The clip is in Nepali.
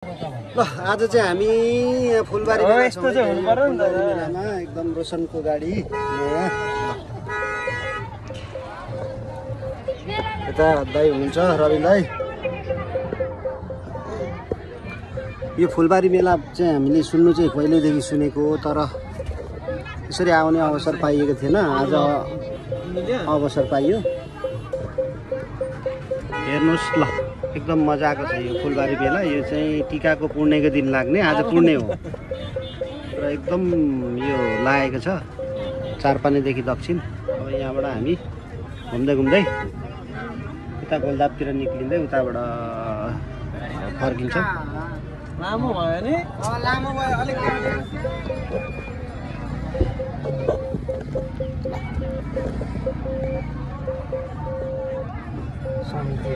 ल आज चाहिँ हामी यहाँ फुलबारी मेलामा एकदम रोशनको गाडी यता दाइ हुनुहुन्छ रविलाई। यो फुलबारी मेला चाहिँ हामीले सुन्नु चाहिँ पहिल्यैदेखि सुनेको, तर यसरी आउने अवसर पाइएको थिएन। आज अवसर पाइयो। हेर्नुहोस् ल, एकदम मजाको छ यो फुलबारी मेला। यो चाहिँ टिकाको पूर्णेको दिन लाग्ने, आज पूर्णे हो र एकदम यो लागेको छ चारपानेदेखि दक्षिण। अब यहाँबाट हामी घुम्दै घुम्दै उता गोलदापतिर निक्लिँदै उताबाट फर्किन्छौँ। लामो भयो नि? लामो भयो अलिक समिति